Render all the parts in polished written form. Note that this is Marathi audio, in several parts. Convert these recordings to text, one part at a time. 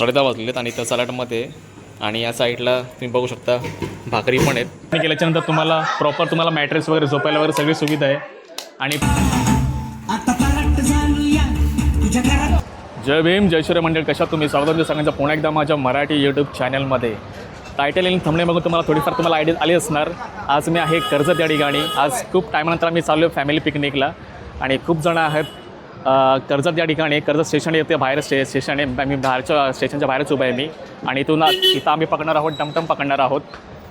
10:30 वाजलेत आणि त्या सलाडमध्ये आणि या साईडला तुम्ही बघू शकता भाकरी पण आहेत. आणि केल्याच्यानंतर तुम्हाला प्रॉपर तुम्हाला मॅट्रेस वगैरे झोपायला वगैरे सगळी सुविधा आहे. आणि जय भीम जय श्री मंडळ, कशा तुम्ही? स्वागत सगळ्यांचं पुन्हा एकदा माझ्या मराठी यूट्यूब चॅनलमध्ये. टायटल आणि थंबनेल बघून तुम्हाला थोडीफार तुम्हाला आयडिया आली असणार. आज मी आहे कर्जत या ठिकाणी. आज खूप टायमानंतर आम्ही चाललो आहे फॅमिली पिकनिकला आणि खूप जण आहेत कर्जत या ठिकाणी. कर्जत स्टेशन येते बाहेर स्टेशन आहे. मी बाहेरच्या स्टेशनच्या बाहेरच उभा आहे मी. आणि इथून आम्ही पकडणार आहोत टमटम पकडणार आहोत,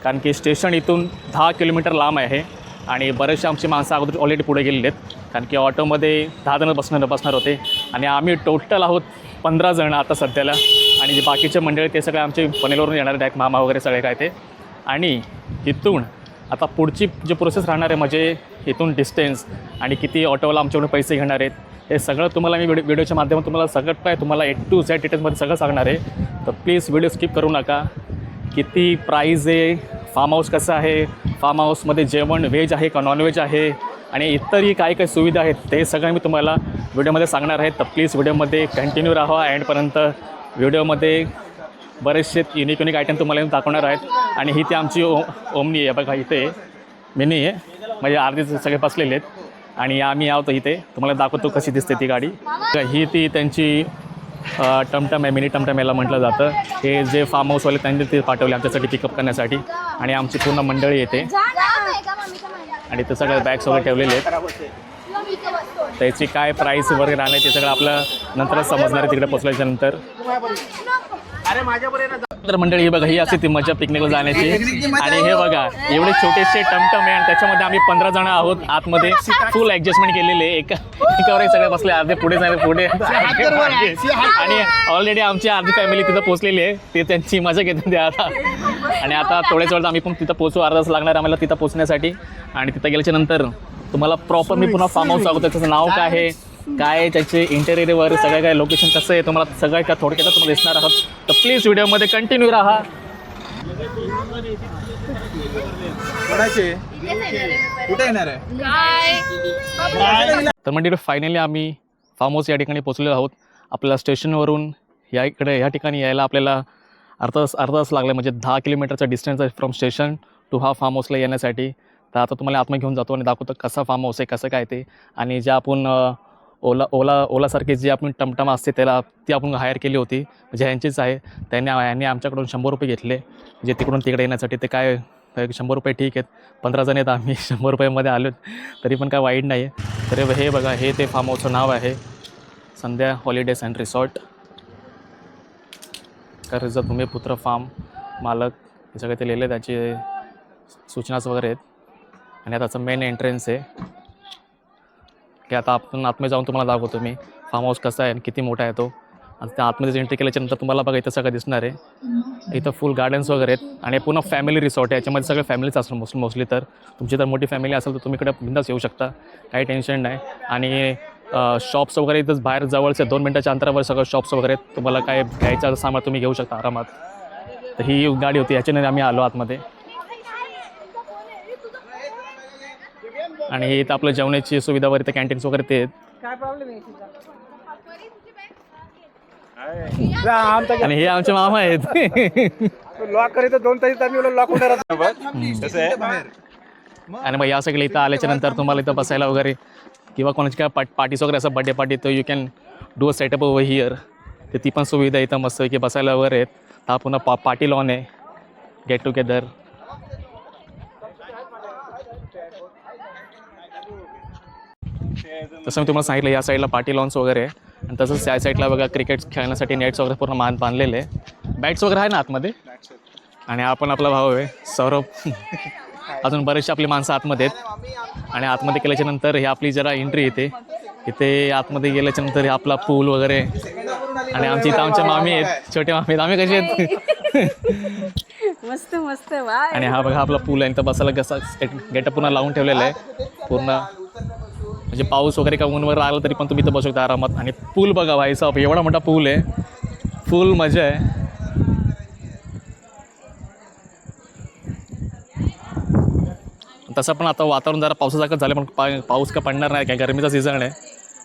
कारण की स्टेशन इथून 10 किलोमीटर लांब आहे. आणि बरेचसे आमची माणसं अगोदर ऑलरेडी पुढे गेलेली आहेत, कारण की ऑटोमध्ये 10 जण बसणार होते. आणि आम्ही टोटल आहोत 15 जण आता सध्याला. आणि जे बाकीचे मंडळी ते सगळे आमचे पनवेलवरून येणार आहेत, मामा वगैरे सगळे काय ते. आणि इथून आता पुढची जे प्रोसेस राहणार आहे, म्हणजे इथून डिस्टन्स आणि किती ऑटोवाला आमच्याकडून पैसे घेणार आहेत, हे सगळं तुम्हाला मी व्हिडिओच्या माध्यमातून तुम्हाला सगळं काय तुम्हाला A to Z डिटेल्समध्ये सगळं सांगणार आहे. तर प्लीज व्हिडिओ स्किप करू नका. किती प्राईज आहे, फार्म हाऊस कसं आहे, फार्म हाऊसमध्ये जेवण व्हेज आहे का नॉनव्हेज आहे, आणि इतरही काय काय सुविधा आहेत ते सगळं मी तुम्हाला व्हिडिओमध्ये सांगणार आहे. तर प्लीज व्हिडिओमध्ये कंटिन्यू राहा एंडपर्यंत. व्हिडिओमध्ये बरेचसे युनिक आयटम तुम्हाला दाखवणार आहेत. आणि ही ती आमची ओमनी आहे बघा, इथे मिनी आहे, म्हणजे अर्धे सगळे बसलेले आहेत. आणि आम्ही आहोत इथे, तुम्हाला दाखवतो कशी दिसते ती गाडी. ही ती त्यांची टमटम आहे, मिनी टमटम याला म्हटलं जातं. हे जे फार्म हाऊसवाले त्यांनी ते पाठवले आमच्यासाठी पिकअप करण्यासाठी. आणि आमची पूर्ण मंडळी येते आणि ते सगळे बॅग्स वगैरे ठेवलेले आहेत. त्याची काय प्राईस वगैरे राहणार ते सगळं आपलं नंतरच समजणार आहे तिकडे पोचल्याच्यानंतर. तर मंडळी हे बघा, ही असे ती मजा पिकनिकला जाण्याची. आणि हे बघा एवढे छोटेसे टमटम आहे आणि त्याच्यामध्ये आम्ही 15 जण आहोत. आतमध्ये फुल ॲडजस्टमेंट केलेले आहे. एकावर एक सगळे बसले, अर्धे पुढे जाणे पुढे. आणि ऑलरेडी आमची अर्धी फॅमिली तिथं पोचलेली आहे, ते त्यांची मजा घेते ते आता. आणि आता थोड्याच वेळात आम्ही पण तिथं पोचू, अर्धा तास लागणार आम्हाला तिथं पोचण्यासाठी. आणि तिथं गेल्याच्या नंतर तुम्हाला प्रॉपर मी पुन्हा फार्म हाऊस सांगतो, त्याचं नाव काय आहे, काय त्याचे इंटेरियर वगैरे सगळं काय लोकेशन कसं आहे तुम्हाला सगळं काय थोडक्यात तुम्हाला दिसणार आहोत. तर प्लीज व्हिडिओमध्ये कंटिन्यू राहा. तर म्हणजे फायनली आम्ही फार्म हाऊस या ठिकाणी पोचलेलो आहोत. आपल्याला स्टेशनवरून ह्या ठिकाणी यायला आपल्याला अर्धा तास लागला, म्हणजे 10 किलोमीटरचा डिस्टन्स आहे फ्रॉम स्टेशन टू हा फार्म हाऊसला येण्यासाठी. तर आता तुम्हाला आतमध्ये घेऊन जातो आणि दाखवतो कसा फार्म हाऊस आहे, कसं काय ते. आणि ज्या आपण ओलासारखी जी आपण टमटम असते ती आपण हायर केली होती, म्हणजे ह्यांचीच आहे. यांनी आमच्याकडून 100 रुपये घेतले, म्हणजे तिकडून तिकडे येण्यासाठी. ते काय 100 रुपये ठीक आहेत, 15 जण आहेत आम्ही, 100 रुपयामध्ये आलो तरी पण काय वाईट नाही आहे. तर हे बघा, हे ते फार्म हाऊसचं नाव आहे, Sandhya holidays and resort Karjat Bhumiputra farm मालक. हे सगळे ते लिहिले, त्याचे सूचनाच वगैरे आहेत. आणि आता त्याचं मेन एंट्रन्स आहे, की आता आपण आतमध्ये जाऊन तुम्हाला दाखवतो मी फार्म हाऊस कसा आहे आणि किती मोठा आहे तो. आणि त्या आतमध्ये एंट्री केल्याच्यानंतर तुम्हाला बघा इथं सगळं दिसणार आहे. इथं फुल गार्डन्स वगैरे आहेत आणि पूर्ण फॅमिली रिसॉर्ट आहे. याच्यामध्ये सगळे फॅमिलीच असतात मोस्टली. तर तुमची जर मोठी फॅमिली असेल तर तुम्ही इकडे बिंदास येऊ शकता, काही टेन्शन नाही. आणि शॉप्स वगैरे इथंच बाहेर जवळचे 2 मिनिटाच्या अंतरावर सगळं शॉप्स वगैरे आहेत. तुम्हाला काय घ्यायचं सामान तुम्ही घेऊ शकता आरामात. तर ही गाडी होती, याच्याने आम्ही आलो आतमध्ये. आणि इथं आपलं जेवणाची सुविधा वगैरे, कॅन्टीन्स वगैरे ते आहेत. काय प्रॉब्लेम आहे तुझा? आणि हे आमचे मामा आहेत. लॉक करीत 2 तास आम्ही लॉक होणार आणि मग या सगळे इथं आल्याच्या नंतर तुम्हाला इथं बसायला वगैरे किंवा कोणाची काय पार्टीज वगैरे असं बड्डे पार्टी, तर you can do a setup over here. तर ती पण सुविधा इथं मस्त की बसायला वगैरे आहेत. हा पुन्हा पार्टी लॉन आहे, गेट टुगेदर. तसं मी तुम्हाला सांगितलं, या साईडला पार्टी लॉन्स वगैरे आहे. आणि तसंच या साईडला बघा क्रिकेट खेळण्यासाठी नेट्स वगैरे पूर्ण बांधलेले आहे. बॅट्स वगैरे आहे ना आतमध्ये. आणि आपण आपला भाऊ आहे सौरभ. अजून बरेचसे आपली माणसं आतमध्ये आहेत. आणि आतमध्ये केल्याच्यानंतर हे आपली जरा एंट्री येते. इथे आतमध्ये गेल्याच्यानंतर हे आपला पूल वगैरे. आणि आमची इथं आमच्या मामी आहेत, छोटे मामी आहेत. आम्ही कसे आहेत मस्त मस्त. आणि हा बघा आपला पूल आहे, इथं बसायला कसा गेटअप पूर्ण लावून ठेवलेलं आहे पूर्ण. म्हणजे पाऊस वगैरे का ऊन वगैरे आलं तरी पण तुम्ही इथं बसू शकता आरामात. आणि पूल बघा व्हायचा, एवढा मोठा पूल आहे, फुल मजा आहे. तसं पण आता वातावरण जरा पावसासारखंच झालं, पण पाऊस का पडणार नाही, काय गरमीचा सीझन आहे.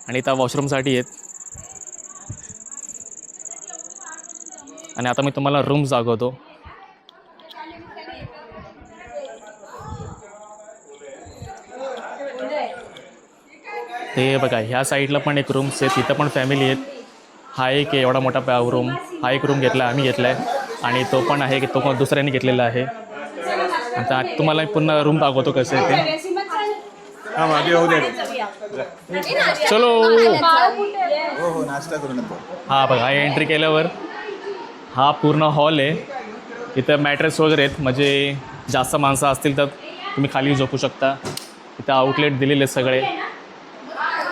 आणि इथं वॉशरूमसाठी आहेत. आणि आता मी तुम्हाला रूम्स दाखवतो. ते बघा ह्या साईडला पण एक रूम्स आहेत, तिथं पण फॅमिली आहेत. हा एक आहे एवढा मोठा रूम, हा एक रूम घेतला आम्ही घेतला आहे आणि तो पण आहे की तो पण दुसऱ्याने घेतलेला आहे. आता तुम्हाला पुन्हा रूम दाखवतो कसं आहे ते. हा मागे होऊ दे. चलो. हो नाश्ता करू नको. हा बघा एंट्री केल्यावर हा पूर्ण हॉल आहे. इथं मॅट्रेस वगैरे आहेत, म्हणजे जास्त माणसं असतील तर तुम्ही खाली झोपू शकता. इथं आउटलेट दिलेले आहेत सगळे.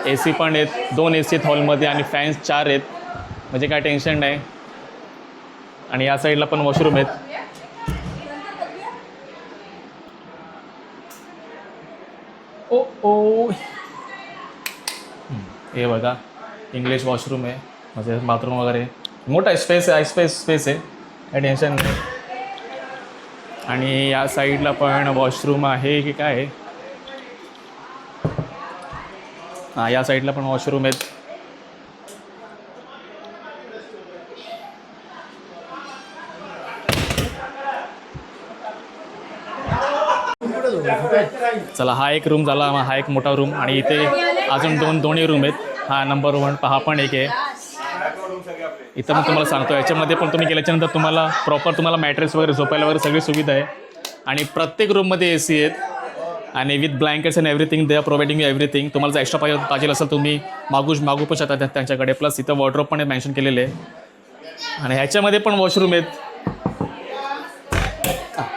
ए सी पण आहेत, 2 AC आहेत हॉलमध्ये आणि फॅन्स 4 आहेत, म्हणजे काय टेन्शन नाही. आणि या साईडला पण वॉशरूम आहेत. ओ ओ हे बघा इंग्लिश वॉशरूम आहे, म्हणजे बाथरूम वगैरे मोठा स्पेस आहे, स्पेस आहे, काही टेन्शन नाही. आणि या साईडला पण वॉशरूम आहे की काय. हां या साईडला पण वॉशरूम आहेत. चला हा एक रूम झाला, हा एक मोठा रूम आणि इथे अजून दोन्ही रूम आहेत. हा नंबर 1 हा पण एक आहे. इथं पण तुम्हाला सांगतो याच्यामध्ये पण तुम्ही गेल्याच्यानंतर तुम्हाला प्रॉपर तुम्हाला मॅट्रेस वगैरे झोपायला वगैरे सगळी सुविधा आहे. आणि प्रत्येक रूममध्ये AC आहेत आणि with blankets and everything they are providing everything. तुम्हाला जर एक्स्ट्रा पाहिजे असेल तुम्ही मागू पण शकता त्यांच्याकडे. प्लस इथं वॉर्डरोब पण मेन्शन केलेले आहे आणि ह्याच्यामध्ये पण वॉशरूम आहेत.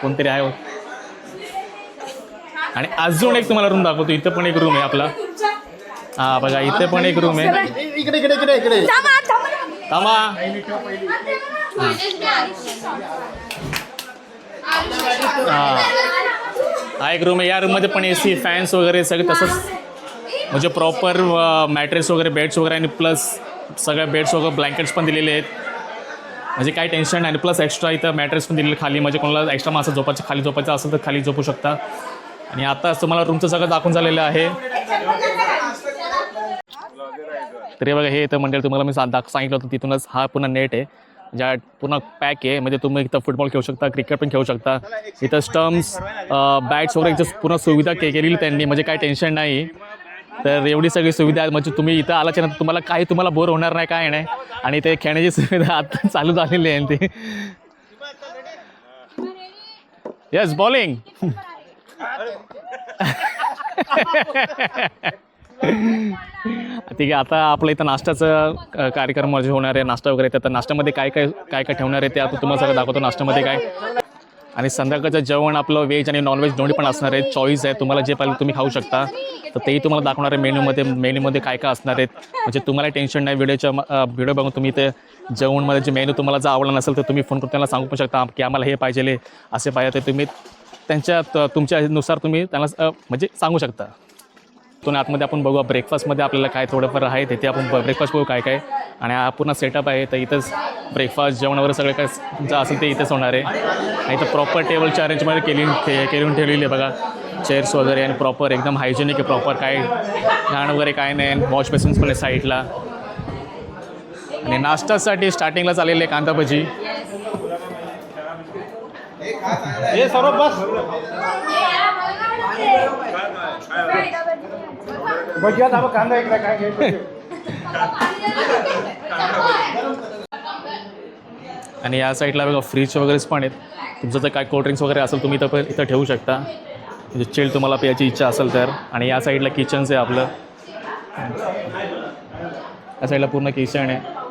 कोणतरी आहे आणि अजून एक तुम्हाला रूम दाखवतो. इथं पण एक रूम आहे आपला. हां बघा इथे पण एक रूम आहे. इकडे थांबा. हा एक रूम आहे. या रूममध्ये पण AC फॅन्स वगैरे सगळे तसंच, म्हणजे प्रॉपर मॅट्रेस वगैरे बेड्स वगैरे आणि प्लस सगळ्या बेड्स वगैरे ब्लँकेट्स पण दिलेले आहेत, म्हणजे काही टेन्शन नाही. आणि प्लस एक्स्ट्रा इथं मॅट्रेस पण दिलेले खाली, म्हणजे कोणाला एक्स्ट्रा माणसं खाली झोपायचं असेल तर खाली झोपू शकता. आणि आता तुम्हाला रूमचं सगळं दाखवून झालेलं आहे. तरी बघा हे इथं मंडळ तुम्हाला मी सांगितलं होतं तिथूनच हा पुन्हा नेट आहे, ज्या पूर्ण पॅक आहे, म्हणजे तुम्ही इथं फुटबॉल खेळू शकता, क्रिकेट पण खेळू शकता. इथं स्टम्प्स बॅट्स वगैरे इथं पूर्ण सुविधा केलेली त्यांनी, म्हणजे काही टेन्शन नाही. तर एवढी सगळी सुविधा आहे, म्हणजे तुम्ही इथं आल्याच्या नंतर तुम्हाला बोर होणार नाही, काय नाही. आणि ते खेळण्याची सुविधा आता चालू झालेली आहे ती. Yes bowling. ठीक आहे. आता आपलं इथं नाश्त्याचं कार्यक्रम म्हणजे होणार आहे, नाश्ता वगैरे. तर नाश्त्यामध्ये काय ठेवणार आहे ते आता तुम्हाला सगळं दाखवतो नाश्त्यामध्ये काय. आणि संध्याकाळचं जेवण आपलं व्हेज आणि नॉनव्हेज दोन्ही पण असणार आहे. चॉईस आहे, तुम्हाला जे पाहिजे तुम्ही खाऊ शकता. तर तेही तुम्हाला दाखवणार आहे मेन्यूमध्ये काय असणार आहेत, म्हणजे तुम्हाला टेन्शन नाही. व्हिडिओ बघून तुम्ही ते जेवणमध्ये जे मेन्यू तुम्हाला जर आवडला नसेल तर तुम्ही फोन करून त्यांना सांगू पण शकता की आम्हाला हे पाहिजे, असे पाहिजे. तर तुम्ही तुमच्यानुसार तुम्ही त्यांना म्हणजे सांगू शकता. तो आतमध्ये आपण बघू ब्रेकफास्टमध्ये आपल्याला काय थोडंफार आहे तिथे आपण ब्रेकफास्ट बघू काय. आणि हा पूर्ण सेटअप आहे. तर इथंच ब्रेकफास्ट जेवण वगैरे सगळं काय तुमचं असेल ते इथंच होणार आहे. आणि इथं प्रॉपर टेबलची अरेंजमेंट केली ठेवलेली आहे बघा, चेअर्स वगैरे. आणि प्रॉपर एकदम हायजेनिक आहे, प्रॉपर काय घाण वगैरे काय नाही. वॉश बेसिन्स पण आहे साईडला. आणि नाश्त्यासाठी स्टार्टिंगला चाललेले कांदा भजी. हे सर्व बस बघूयात आपण कांदा इकडे काय घ्यायचं. आणि या साईडला बघा फ्रीज वगैरेच पण आहेत. तुमचं जर काय कोल्ड्रिंक्स वगैरे असेल तुम्ही इथं ठेवू शकता, म्हणजे चिल तुम्हाला प्यायची इच्छा असेल तर. आणि या साईडला किचन्स आहे आपलं, या साईडला पूर्ण किचन आहे.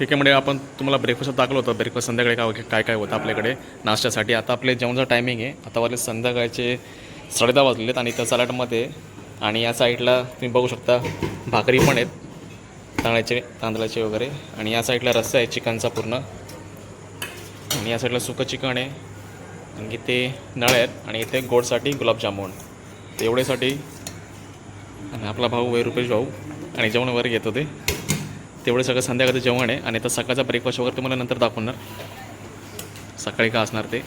ठीक आहे, म्हणजे आपण तुम्हाला ब्रेकफास्ट दाखवलं होतं. ब्रेकफास्ट संध्याकाळी काय काय होतं आपल्याकडे नाश्त्यासाठी. आता आपले जेवणाचा टायमिंग आहे. आता वाजले संध्याकाळचे 10:30 वाजलेत आणि त्या सलाडमध्ये आणि या साईडला तुम्ही बघू शकता भाकरी पण आहेत तांदळाचे वगैरे. आणि या साईडला रस्सा आहे चिकनचा पूर्ण. आणि या साईडला सुकं चिकन आहे. आणि इथे नळ आहेत आणि इथे गोडसाठी गुलाबजामुन. तेवढेसाठी आणि आपला भाऊ वैरुपेश भाऊ आणि जेवण वगैरे घेत होते. तेवढे सगळं संध्याकाळचं जेवण आहे. आणि आता सकाळचा ब्रेकफास्ट वगैरे तुम्हाला नंतर दाखवणार सकाळी का असणार ते.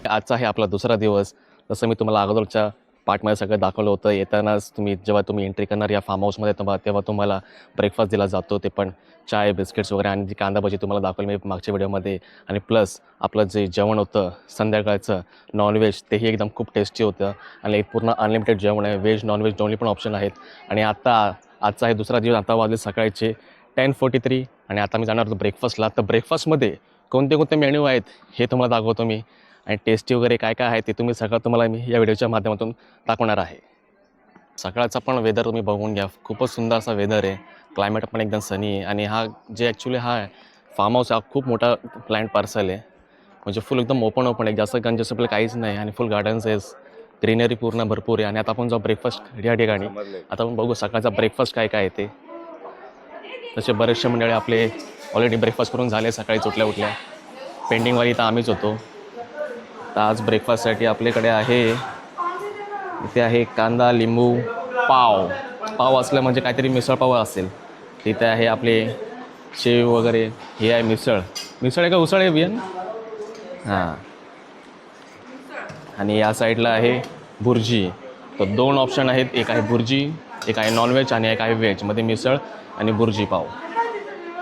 आजचा आहे आपला दुसरा दिवस. जसं मी तुम्हाला अगोदरच्या पार्टमध्ये सगळं दाखवलं होतं. येतानाच जेव्हा तुम्ही एंट्री करणार या फार्म हाऊसमध्ये तेव्हा तुम्हाला ब्रेकफास्ट दिला जातो. ते पण चाय बिस्किट्स वगैरे आणि जी कांदा भजी तुम्हाला दाखवली मी मागच्या व्हिडिओमध्ये. आणि प्लस आपलं जे जेवण होतं संध्याकाळचं नॉनव्हेज तेही एकदम खूप टेस्टी होतं. आणि पूर्ण अनलिमिटेड जेवण आहे. व्हेज नॉनव्हेज दोन्ही पण ऑप्शन आहेत. आणि आजचा आहे दुसरा दिवस. आता वाजले सकाळचे 10:43 आणि आता मी जाणार होतो ब्रेकफास्टला. तर ब्रेकफास्टमध्ये कोणते मेन्यू आहेत हे तुम्हाला दाखवतो मी. आणि टेस्टी वगैरे काय काय आहे ते तुम्हाला मी या व्हिडिओच्या माध्यमातून दाखवणार आहे. सकाळचा पण वेदर तुम्ही बघून घ्या. खूपच सुंदर असा वेदर आहे. क्लायमेट पण एकदम सनी आहे. आणि हा फार्म हाऊस हा खूप मोठा प्लॅन्ट पार्सल आहे. म्हणजे फुल एकदम ओपन आहे. जास्त कंजेस्ट आपलं काहीच नाही. आणि फुल गार्डन्स आहे. ग्रीनरी पूर्ण भरपूर आहे. आणि आता आपण जाऊ ब्रेकफास्ट या ठिकाणी. आता आपण बघू सकाळचा ब्रेकफास्ट काय काय आहे ते. तसे बरेचसे मंडळी आपले ऑलरेडी ब्रेकफास्ट करून झाले सकाळी उठल्या. पेंडिंगवाली तर आम्हीच होतो. तर आज ब्रेकफास्टसाठी आपल्याकडे इथे आहे कांदा लिंबू पाव असलं म्हणजे काहीतरी मिसळ पाव असेल. तिथे आहे आपले शेव वगैरे. हे आहे मिसळ आहे का उसळ आहे बियन. हां. आणि या साईडला आहे भुर्जी. तर 2 ऑप्शन आहेत. एक आहे भुर्जी, एक आहे नॉनव्हेज आणि एक आहे व्हेजमध्ये मिसळ आणि भुर्जी पाव.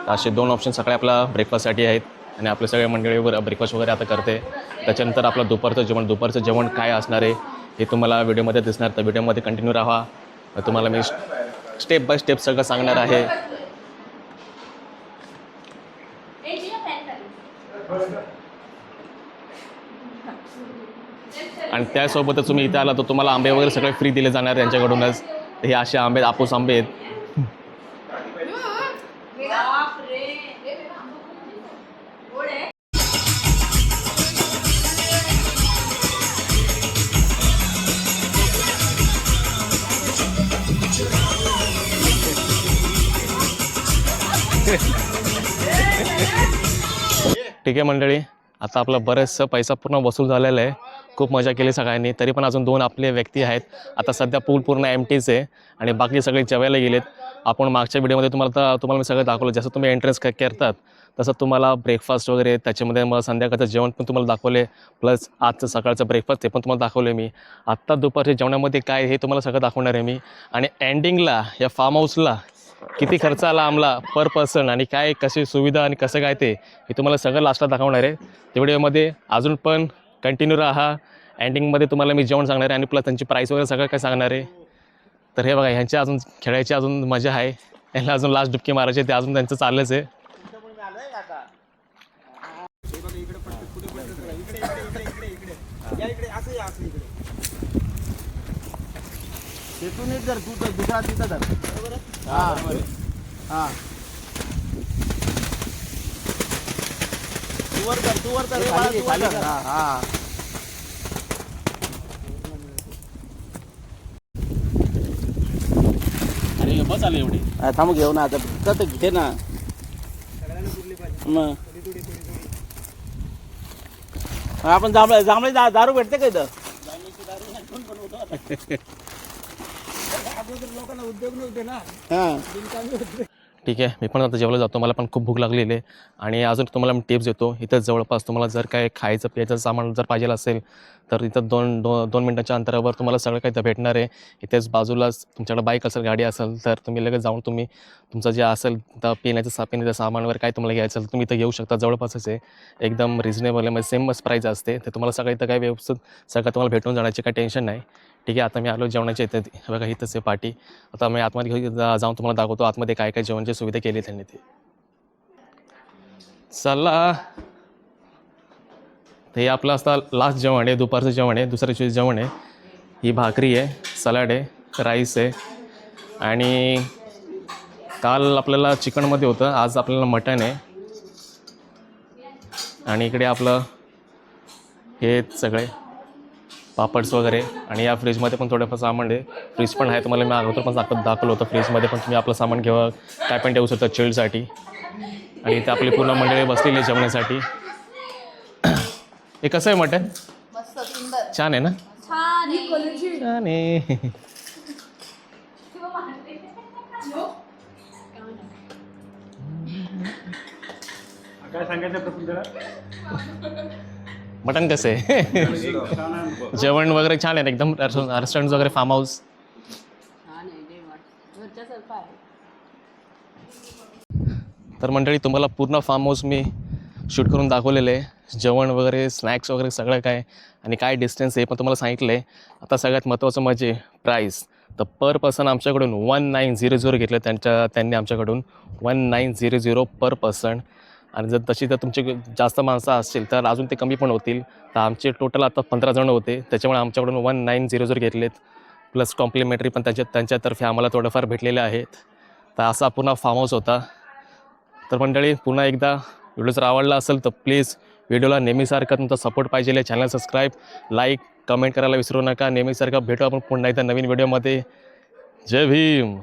तर असे 2 ऑप्शन सगळे आपला ब्रेकफास्टसाठी आहेत. आणि आपले सगळे मंडळीवर ब्रेकफास्ट वगैरे आता करते. त्याच्यानंतर आपलं दुपारचं जेवण काय असणार आहे हे तुम्हाला व्हिडिओमध्ये दिसणार. तर व्हिडिओमध्ये कंटिन्यू राहा. तुम्हाला मी स्टेप बाय स्टेप सगळं सांगणार आहे. आणि त्यासोबतच तुम्ही इथे आला तर तुम्हाला आंबे वगैरे सगळे फ्री दिले जाणार यांच्याकडूनच. हे असे आंबे आपूस आंबे आहेत. ठीक आहे मंडळी, आता आपला बरेचसा पैसा पूर्ण वसूल झालेला आहे. खूप मजा केली सगळ्यांनी. तरी पण अजून 2 आपले व्यक्ती आहेत. आता सध्या पूल पूर्ण एम्प्टीच आहे आणि बाकी सगळे जेवायला गेलेत. आपण मागच्या व्हिडिओमध्ये तुम्हाला मी सगळं दाखवलं. जसं तुम्ही एंट्रन्स करतात तसं तुम्हाला ब्रेकफास्ट वगैरे त्याच्यामध्ये मग संध्याकाळचं जेवण पण तुम्हाला दाखवले. प्लस आजचं सकाळचं ब्रेकफास्ट ते पण तुम्हाला दाखवले मी. आत्ता दुपारच्या जेवणामध्ये काय हे तुम्हाला सगळं दाखवणार आहे मी. आणि एंडिंगला या फार्म हाऊसला किती खर्च आला आम्हाला पर पर्सन आणि काय कशी सुविधा आणि कसं काय ते हे तुम्हाला सगळं लास्टला दाखवणार आहे. त्या व्हिडिओमध्ये अजून पण कंटिन्यू राहा. एंडिंगमध्ये तुम्हाला मी जेवण सांगणार आहे आणि प्लस त्यांची प्राईस वगैरे सगळं काय सांगणार आहे. तर हे बघा, ह्यांची अजून खेळायची अजून मजा आहे. यांना अजून लास्ट डुबकी मारायची ते अजून त्यांचं चाललंच आहे. अरे बस आले एवढे. थांब घेऊ ना आता. घे ना मग. आपण जांभळे दारू भेटते का इथं. लोकांना उद्योग नव्हते ना. ठीक आहे, मी पण आता जेवलं जातो. मला पण खूप भूक लागलेली आहे. आणि अजून तुम्हाला मी टिप्स देतो. इथं जवळपास तुम्हाला जर काय खायचं प्यायचं सामान जर पाहिजे असेल तर इथं दोन मिनटाच्या अंतरावर तुम्हाला सगळं काही भेटणार आहे. इथेच बाजूलाच तुमच्याकडे बाईक असेल गाडी असेल तर तुम्ही लगेच जाऊन तुम्ही तुमचं जे असेल तर पिण्याचं सामानवर काय तुम्हाला घ्यायचं असेल तुम्ही इथं घेऊ शकता. जवळपासच आहे. एकदम रिजनेबल आहे. म्हणजे सेमच प्राईज असते. तर तुम्हाला सगळं इथं काय व्यवस्थित सगळं तुम्हाला भेटून जाण्याचे काही टेन्शन नाही. ठीक आहे, आता मी आलो जेवणाच्या इथे. बघा इथंच आहे पार्टी. आता मी आतमध्ये जाऊन तुम्हाला दाखवतो आतमध्ये काय काय जेवणाची सुविधा केली त्यांनी ते. चला हे आपलं असता लास्ट जेवण आहे, दुपारचं जेवण आहे, दुसऱ्या दिवशी जेवण आहे. ही भाकरी आहे, सलाड आहे, राईस आहे आणि काल आपल्याला चिकनमध्ये होतं, आज आपल्याला मटण आहे. आणि इकडे आपलं हे सगळे पापड्स वगैरे आणि या फ्रीजमध्ये पण थोडंफार सामान आहे. फ्रीज पण आहे, तुम्हाला मी अगोदर पण दाखवलं होतं. फ्रीजमध्ये पण तुम्ही आपलं सामान घेऊ काय पण ठेवू शकता चिल्डसाठी. आणि इथे आपली पूर्ण मंडळी बसलेली आहे जेवण्यासाठी. हे कसं आहे मटण? मस्त सुंदर छान आहे ना? छान आहे. छान आहे. काय सांगायचं प्रफुल्ल? मटण कसं आहे? जेवण वगैरे छान आहे एकदम. रेस्टॉरंट वगैरे फार्म हाऊस. छान आहे जेवण घरच्यासारखं आहे. तर मंडळी तुम्हाला पूर्ण फार्म हाऊस मी शूट करून दाखवलेलं आहे. जेवण वगैरे स्नॅक्स वगैरे सगळं काय आणि काय डिस्टन्स आहे पण तुम्हाला सांगितलं आहे. आता सगळ्यात महत्त्वाचं म्हणजे प्राईस. तर पर पर्सन आमच्याकडून 1900 घेतलं त्यांनी आमच्याकडून 1900 पर पर्सन. आणि जर तशी जर तुमचे जास्त माणसं असतील तर अजून ते कमी पण होतील. तर आमचे टोटल आता 15 जण होते, त्याच्यामुळे आमच्याकडून 1900 घेतलेत. प्लस कॉम्प्लिमेंटरी पण त्यांच्यातर्फे आम्हाला थोडंफार भेटलेले आहेत. तर असा पूर्ण फार्म हाऊस होता. तर मंडळी पुन्हा एकदा व्हिडिओ जर आवडला असेल तर प्लीज व्हिडिओला नेहमीसारखा तुमचा सपोर्ट पाहिजे आहे. चॅनल सबस्क्राईब, लाईक, कमेंट करायला विसरू नका. नेहमीसारखं भेटू आपण पुन्हा एकदा नवीन व्हिडिओमध्ये. जय भीम.